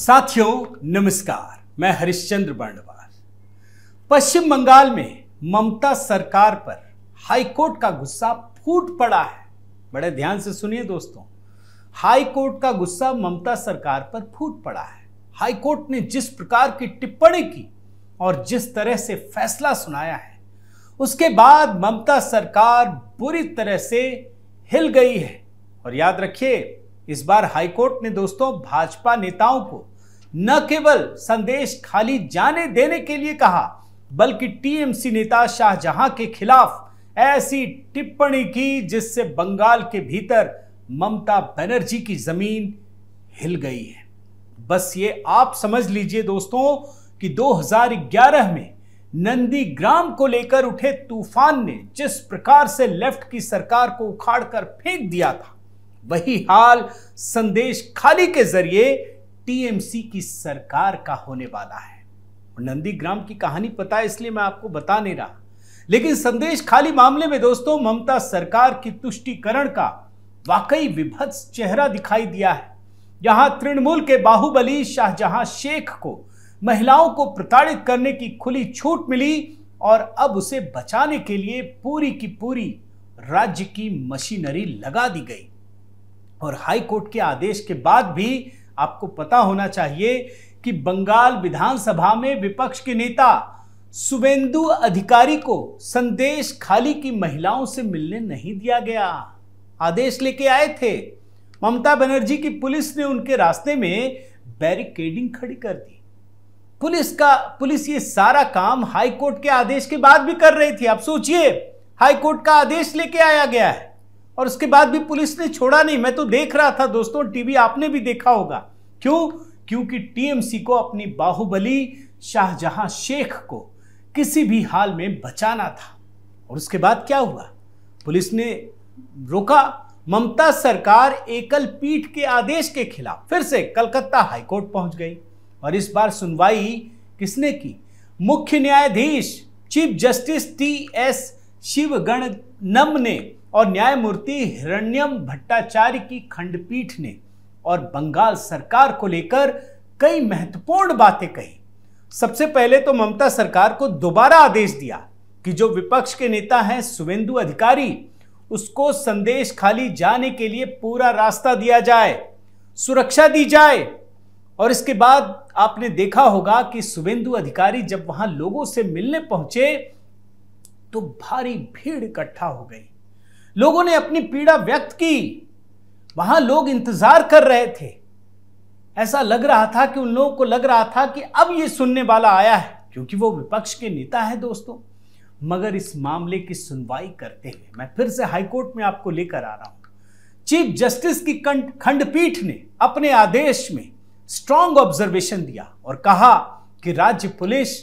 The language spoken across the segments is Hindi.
साथियों नमस्कार, मैं हरिश्चंद्र बर्णवाल। पश्चिम बंगाल में ममता सरकार पर हाईकोर्ट का गुस्सा फूट पड़ा है। बड़े ध्यान से सुनिए दोस्तों, हाईकोर्ट का गुस्सा ममता सरकार पर फूट पड़ा है। हाईकोर्ट ने जिस प्रकार की टिप्पणी की और जिस तरह से फैसला सुनाया है, उसके बाद ममता सरकार बुरी तरह से हिल गई है। और याद रखिए, इस बार हाईकोर्ट ने दोस्तों भाजपा नेताओं को न केवल संदेश खाली जाने देने के लिए कहा, बल्कि टीएमसी नेता शाहजहां के खिलाफ ऐसी टिप्पणी की जिससे बंगाल के भीतर ममता बनर्जी की जमीन हिल गई है। बस ये आप समझ लीजिए दोस्तों कि 2011 में नंदीग्राम को लेकर उठे तूफान ने जिस प्रकार से लेफ्ट की सरकार को उखाड़कर फेंक दिया था, वही हाल संदेश खाली के जरिए टीएमसी की सरकार का होने वाला है। नंदीग्राम की कहानी पता है, इसलिए मैं आपको बता नहीं रहा, लेकिन संदेश खाली मामले में दोस्तों ममता सरकार की तुष्टीकरण का वाकई विभत्स चेहरा दिखाई दिया है। यहां तृणमूल के बाहुबली शाहजहां शेख को महिलाओं को प्रताड़ित करने की खुली छूट मिली और अब उसे बचाने के लिए पूरी की पूरी राज्य की मशीनरी लगा दी गई। और हाईकोर्ट के आदेश के बाद भी आपको पता होना चाहिए कि बंगाल विधानसभा में विपक्ष के नेता शुवेंदु अधिकारी को संदेश खाली की महिलाओं से मिलने नहीं दिया गया। आदेश लेके आए थे, ममता बनर्जी की पुलिस ने उनके रास्ते में बैरिकेडिंग खड़ी कर दी। पुलिस ये सारा काम हाईकोर्ट के आदेश के बाद भी कर रही थी। आप सोचिए, हाईकोर्ट का आदेश लेके आया गया है और उसके बाद भी पुलिस ने छोड़ा नहीं। मैं तो देख रहा था दोस्तों, टीवी आपने भी देखा होगा। क्यों? क्योंकि टीएमसी को अपनी बाहुबली शाहजहां शेख को किसी भी हाल में बचाना था। और उसके बाद क्या हुआ? पुलिस ने रोका। ममता सरकार एकल पीठ के आदेश के खिलाफ फिर से कलकत्ता हाईकोर्ट पहुंच गई। और इस बार सुनवाई किसने की? मुख्य न्यायाधीश चीफ जस्टिस टी.एस. शिवगणनम ने और न्यायमूर्ति हिरण्यम भट्टाचार्य की खंडपीठ ने और बंगाल सरकार को लेकर कई महत्वपूर्ण बातें कही। सबसे पहले तो ममता सरकार को दोबारा आदेश दिया कि जो विपक्ष के नेता हैं शुवेंदु अधिकारी, उसको संदेश खाली जाने के लिए पूरा रास्ता दिया जाए, सुरक्षा दी जाए। और इसके बाद आपने देखा होगा कि शुवेंदु अधिकारी जब वहां लोगों से मिलने पहुंचे तो भारी भीड़ इकट्ठा हो गई। लोगों ने अपनी पीड़ा व्यक्त की। वहां लोग इंतजार कर रहे थे। ऐसा लग रहा था कि उन लोगों को लग रहा था कि अब ये सुनने वाला आया है, क्योंकि वो विपक्ष के नेता है दोस्तों। मगर इस मामले की सुनवाई करते हुए मैं फिर से हाईकोर्ट में आपको लेकर आ रहा हूं। चीफ जस्टिस की खंडपीठ ने अपने आदेश में स्ट्रॉन्ग ऑब्जर्वेशन दिया और कहा कि राज्य पुलिस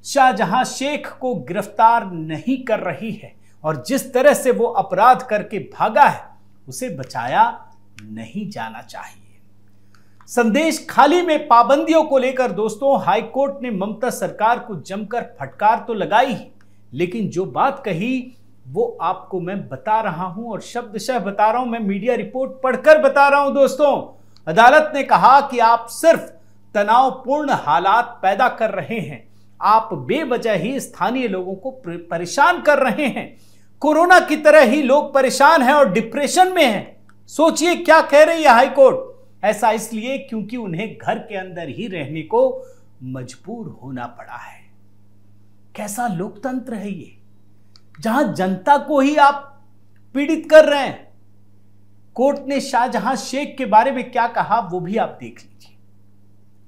शाहजहां शेख को गिरफ्तार नहीं कर रही है और जिस तरह से वो अपराध करके भागा है, उसे बचाया नहीं जाना चाहिए। संदेश खाली में पाबंदियों को लेकर दोस्तों हाईकोर्ट ने ममता सरकार को जमकर फटकार तो लगाई ही, लेकिन जो बात कही वो आपको मैं बता रहा हूं और शब्दशः बता रहा हूं। मैं मीडिया रिपोर्ट पढ़कर बता रहा हूं दोस्तों। अदालत ने कहा कि आप सिर्फ तनावपूर्ण हालात पैदा कर रहे हैं, आप बेवजह ही स्थानीय लोगों को परेशान कर रहे हैं। कोरोना की तरह ही लोग परेशान हैं और डिप्रेशन में हैं। सोचिए क्या कह रही है हाईकोर्ट। ऐसा इसलिए क्योंकि उन्हें घर के अंदर ही रहने को मजबूर होना पड़ा है। कैसा लोकतंत्र है ये, जहां जनता को ही आप पीड़ित कर रहे हैं। कोर्ट ने शाहजहां शेख के बारे में क्या कहा वो भी आप देख लीजिए।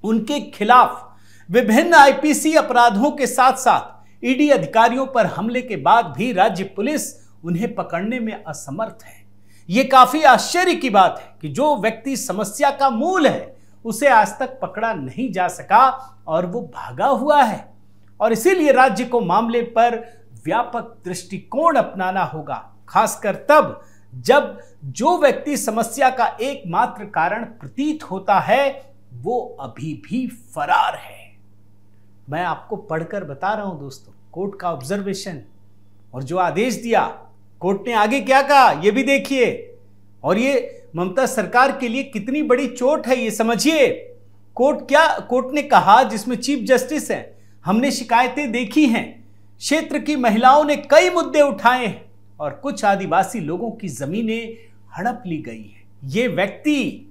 उनके खिलाफ विभिन्न आईपीसी अपराधों के साथ साथ ईडी अधिकारियों पर हमले के बाद भी राज्य पुलिस उन्हें पकड़ने में असमर्थ है। यह काफी आश्चर्य की बात है कि जो व्यक्ति समस्या का मूल है, उसे आज तक पकड़ा नहीं जा सका और वो भागा हुआ है। और इसीलिए राज्य को मामले पर व्यापक दृष्टिकोण अपनाना होगा, खासकर तब जब जो व्यक्ति समस्या का एकमात्र कारण प्रतीत होता है वो अभी भी फरार है। मैं आपको पढ़कर बता रहा हूं दोस्तों कोर्ट का ऑब्जर्वेशन और जो आदेश दिया। कोर्ट ने आगे क्या कहा ये भी देखिए। और ये ममता सरकार के लिए कितनी बड़ी चोट है ये समझिए। कोर्ट ने कहा, जिसमें चीफ जस्टिस हैं, हमने शिकायतें देखी हैं, क्षेत्र की महिलाओं ने कई मुद्दे उठाए हैं और कुछ आदिवासी लोगों की जमीनें हड़प ली गई है। ये व्यक्ति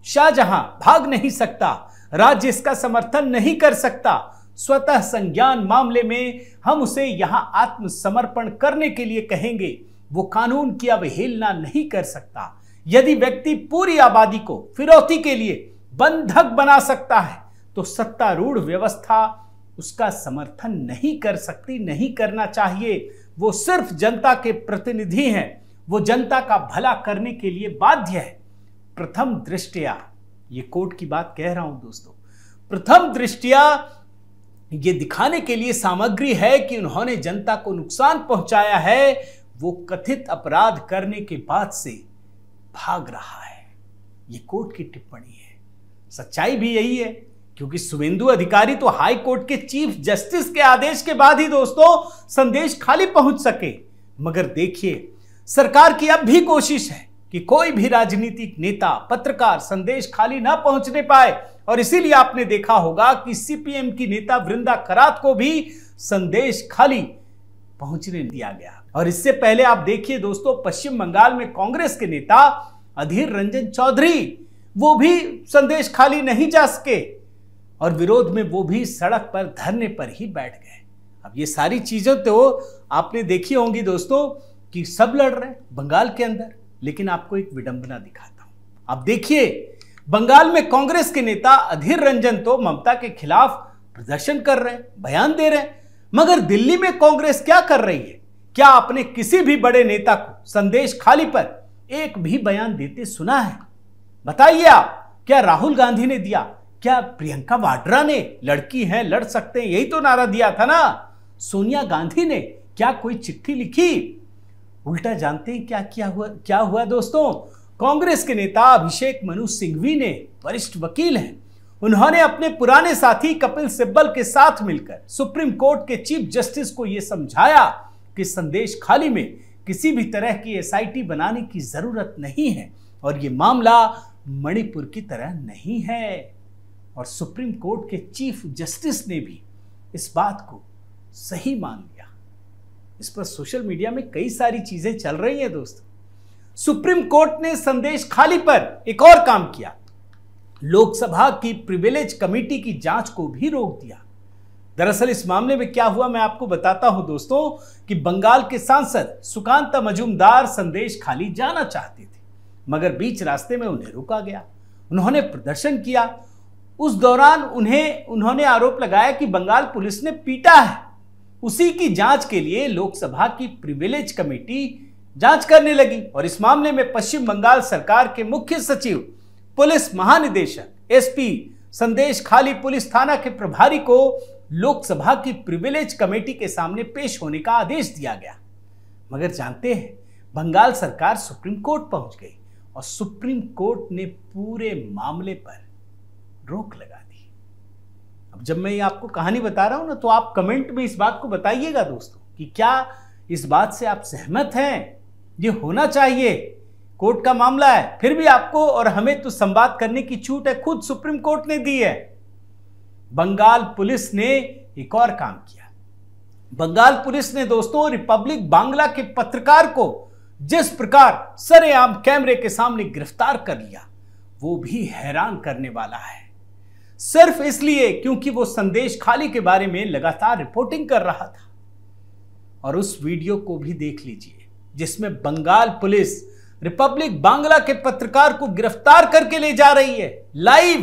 शाहजहां भाग नहीं सकता, राज्य इसका समर्थन नहीं कर सकता। स्वतः संज्ञान मामले में हम उसे यहां आत्मसमर्पण करने के लिए कहेंगे। वो कानून की अवहेलना नहीं कर सकता। यदि व्यक्ति पूरी आबादी को फिरौती के लिए बंधक बना सकता है तो सत्तारूढ़ व्यवस्था उसका समर्थन नहीं कर सकती, नहीं करना चाहिए। वो सिर्फ जनता के प्रतिनिधि हैं, वो जनता का भला करने के लिए बाध्य है। प्रथम दृष्टया, ये कोर्ट की बात कह रहा हूं दोस्तों, प्रथम दृष्टया ये दिखाने के लिए सामग्री है कि उन्होंने जनता को नुकसान पहुंचाया है, वो कथित अपराध करने के बाद से भाग रहा है। ये कोर्ट की टिप्पणी है। सच्चाई भी यही है, क्योंकि शुभेंदु अधिकारी तो हाई कोर्ट के चीफ जस्टिस के आदेश के बाद ही दोस्तों संदेश खाली पहुंच सके। मगर देखिए, सरकार की अब भी कोशिश है कि कोई भी राजनीतिक नेता, पत्रकार संदेश खाली ना पहुंचने पाए, और इसीलिए आपने देखा होगा कि सीपीएम की नेता वृंदा करात को भी संदेश खाली पहुंचने दिया गया। और इससे पहले आप देखिए दोस्तों, पश्चिम बंगाल में कांग्रेस के नेता अधीर रंजन चौधरी, वो भी संदेश खाली नहीं जा सके और विरोध में वो भी सड़क पर धरने पर ही बैठ गए। अब ये सारी चीजें तो आपने देखी होंगी दोस्तों कि सब लड़ रहे हैं बंगाल के अंदर, लेकिन आपको एक विडंबना दिखाता हूं। अब देखिए, बंगाल में कांग्रेस के नेता अधीर रंजन तो ममता के खिलाफ प्रदर्शन कर रहे हैं, बयान दे रहे हैं, मगर दिल्ली में कांग्रेस क्या कर रही है? क्या आपने किसी भी बड़े नेता को संदेश खाली पर एक भी बयान देते सुना है? बताइए आप, क्या राहुल गांधी ने दिया? क्या प्रियंका वाड्रा ने, लड़की हैं लड़ सकते हैं, यही तो नारा दिया था ना? सोनिया गांधी ने क्या कोई चिट्ठी लिखी? उल्टा जानते हैं क्या हुआ दोस्तों? कांग्रेस के नेता अभिषेक मनु सिंघवी ने, वरिष्ठ वकील हैं, उन्होंने अपने पुराने साथी कपिल सिब्बल के साथ मिलकर सुप्रीम कोर्ट के चीफ जस्टिस को यह समझाया कि संदेश खाली में किसी भी तरह की एसआईटी बनाने की जरूरत नहीं है और यह मामला मणिपुर की तरह नहीं है। और सुप्रीम कोर्ट के चीफ जस्टिस ने भी इस बात को सही मान लिया। इस पर सोशल मीडिया में कई सारी चीजें चल रही हैं दोस्तों। सुप्रीम कोर्ट ने संदेश खाली पर एक और काम किया, लोकसभा की प्रिविलेज कमेटी की जांच को भी रोक दिया। दरअसल इस मामले में क्या हुआ मैं आपको बताता हूं दोस्तों कि बंगाल के सांसद सुकांता मजूमदार संदेश खाली जाना चाहते थे, मगर बीच रास्ते में उन्हें रोका गया। उन्होंने प्रदर्शन किया। उस दौरान उन्होंने आरोप लगाया कि बंगाल पुलिस ने पीटा है। उसी की जांच के लिए लोकसभा की प्रिविलेज कमेटी जांच करने लगी और इस मामले में पश्चिम बंगाल सरकार के मुख्य सचिव, पुलिस महानिदेशक, एसपी, संदेश खाली पुलिस थाना के प्रभारी को लोकसभा की प्रिविलेज कमेटी के सामने पेश होने का आदेश दिया गया। मगर जानते हैं, बंगाल सरकार सुप्रीम कोर्ट पहुंच गई और सुप्रीम कोर्ट ने पूरे मामले पर रोक लगा दी। अब जब मैं ये आपको कहानी बता रहा हूं ना, तो आप कमेंट में इस बात को बताइएगा दोस्तों कि क्या इस बात से आप सहमत हैं? ये होना चाहिए, कोर्ट का मामला है, फिर भी आपको और हमें तो संवाद करने की छूट है, खुद सुप्रीम कोर्ट ने दी है। बंगाल पुलिस ने एक और काम किया। बंगाल पुलिस ने दोस्तों रिपब्लिक बांग्ला के पत्रकार को जिस प्रकार सरेआम कैमरे के सामने गिरफ्तार कर लिया, वो भी हैरान करने वाला है। सिर्फ इसलिए क्योंकि वो संदेश खाली के बारे में लगातार रिपोर्टिंग कर रहा था। और उस वीडियो को भी देख लीजिए जिसमें बंगाल पुलिस रिपब्लिक बांग्ला के पत्रकार को गिरफ्तार करके ले जा रही है लाइव।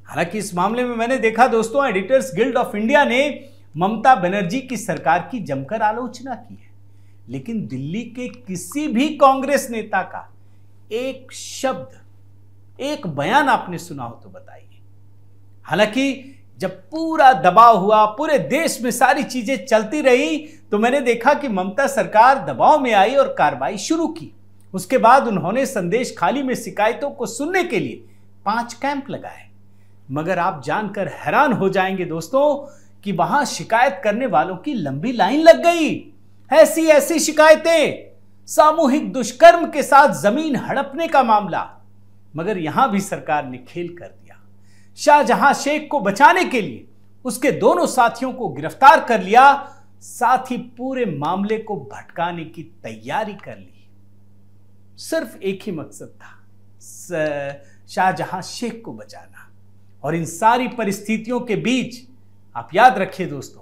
हालांकि इस मामले में मैंने देखा दोस्तों, एडिटर्स गिल्ड ऑफ इंडिया ने ममता बनर्जी की सरकार की जमकर आलोचना की है, लेकिन दिल्ली के किसी भी कांग्रेस नेता का एक शब्द, एक बयान आपने सुना हो तो बताइए। हालांकि जब पूरा दबाव हुआ, पूरे देश में सारी चीजें चलती रही, तो मैंने देखा कि ममता सरकार दबाव में आई और कार्रवाई शुरू की। उसके बाद उन्होंने संदेश खाली में शिकायतों को सुनने के लिए 5 कैंप लगाए। मगर आप जानकर हैरान हो जाएंगे दोस्तों कि वहां शिकायत करने वालों की लंबी लाइन लग गई। ऐसी शिकायतें, सामूहिक दुष्कर्म के साथ जमीन हड़पने का मामला। मगर यहां भी सरकार ने खेल कर दिया। शाहजहां शेख को बचाने के लिए उसके दोनों साथियों को गिरफ्तार कर लिया, साथ ही पूरे मामले को भटकाने की तैयारी कर ली। सिर्फ एक ही मकसद था, शाहजहां शेख को बचाना। और इन सारी परिस्थितियों के बीच आप याद रखिए दोस्तों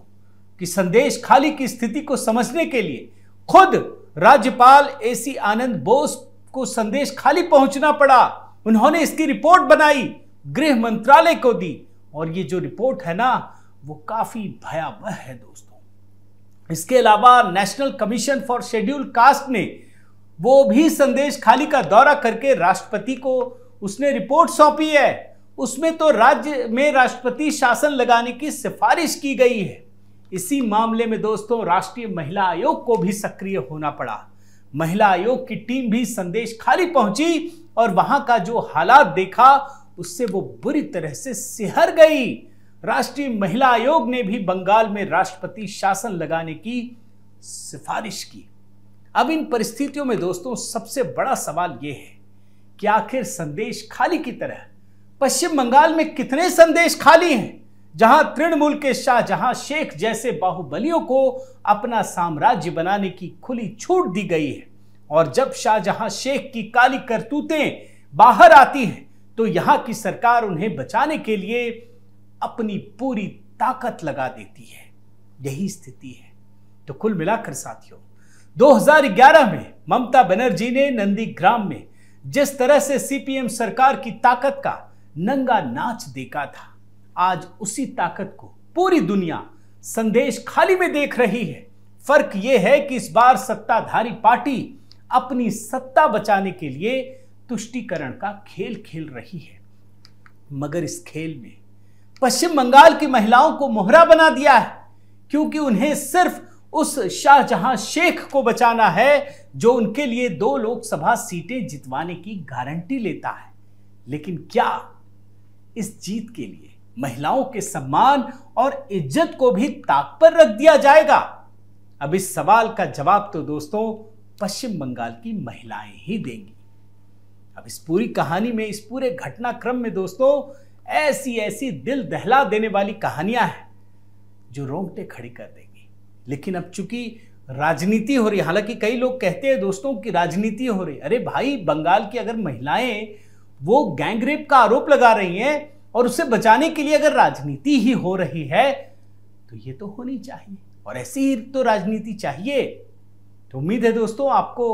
कि संदेश खाली की स्थिति को समझने के लिए खुद राज्यपाल AC आनंद बोस को संदेश खाली पहुंचना पड़ा। उन्होंने इसकी रिपोर्ट बनाई, गृह मंत्रालय को दी, और ये जो रिपोर्ट है ना वो काफी भयावह है दोस्तों। इसके अलावा national commission for schedule caste ने वो भी संदेश खाली का दौरा करके राष्ट्रपति को उसने रिपोर्ट सौंपी है। उसमें तो राज्य में राष्ट्रपति शासन लगाने की सिफारिश की गई है। इसी मामले में दोस्तों राष्ट्रीय महिला आयोग को भी सक्रिय होना पड़ा। महिला आयोग की टीम भी संदेश खाली पहुंची और वहां का जो हालात देखा उससे वो बुरी तरह से सिहर गई। राष्ट्रीय महिला आयोग ने भी बंगाल में राष्ट्रपति शासन लगाने की सिफारिश की। अब इन परिस्थितियों में दोस्तों सबसे बड़ा सवाल यह है कि आखिर संदेश खाली की तरह पश्चिम बंगाल में कितने संदेश खाली हैं, जहां तृणमूल के शाहजहां शेख जैसे बाहुबलियों को अपना साम्राज्य बनाने की खुली छूट दी गई है। और जब शाहजहां शेख की काली करतूतें बाहर आती हैं तो यहां की सरकार उन्हें बचाने के लिए अपनी पूरी ताकत लगा देती है। यही स्थिति है। तो कुल मिलाकर साथियों 2011 में ममता बनर्जी ने नंदीग्राम में जिस तरह से CPM सरकार की ताकत का नंगा नाच देखा था, आज उसी ताकत को पूरी दुनिया संदेश खाली में देख रही है। फर्क यह है कि इस बार सत्ताधारी पार्टी अपनी सत्ता बचाने के लिए तुष्टीकरण का खेल खेल रही है, मगर इस खेल में पश्चिम बंगाल की महिलाओं को मोहरा बना दिया है, क्योंकि उन्हें सिर्फ उस शाहजहां शेख को बचाना है जो उनके लिए 2 लोकसभा सीटें जितवाने की गारंटी लेता है। लेकिन क्या इस जीत के लिए महिलाओं के सम्मान और इज्जत को भी ताक पर रख दिया जाएगा? अब इस सवाल का जवाब तो दोस्तों पश्चिम बंगाल की महिलाएं ही देंगी। अब इस पूरी कहानी में, इस पूरे घटनाक्रम में दोस्तों ऐसी ऐसी दिल दहला देने वाली कहानियां हैं जो रोंगटे खड़ी कर देंगी। लेकिन अब चूंकि राजनीति हो रही है, हालांकि कई लोग कहते हैं दोस्तों कि राजनीति हो रही, अरे भाई बंगाल की अगर महिलाएं वो गैंग रेप का आरोप लगा रही हैं और उसे बचाने के लिए अगर राजनीति ही हो रही है तो ये तो होनी चाहिए, और ऐसी ही तो राजनीति चाहिए। तो उम्मीद है दोस्तों आपको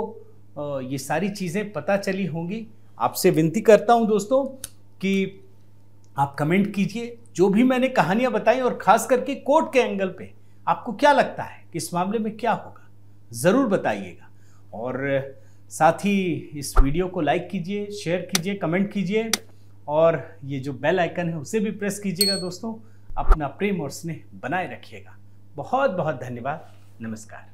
ये सारी चीजें पता चली होंगी। आपसे विनती करता हूं दोस्तों कि आप कमेंट कीजिए जो भी मैंने कहानियां बताई, और खास करके कोर्ट के एंगल पे आपको क्या लगता है कि इस मामले में क्या होगा, जरूर बताइएगा। और साथ ही इस वीडियो को लाइक कीजिए, शेयर कीजिए, कमेंट कीजिए, और ये जो बेल आइकन है उसे भी प्रेस कीजिएगा दोस्तों। अपना प्रेम और स्नेह बनाए रखिएगा। बहुत बहुत धन्यवाद। नमस्कार।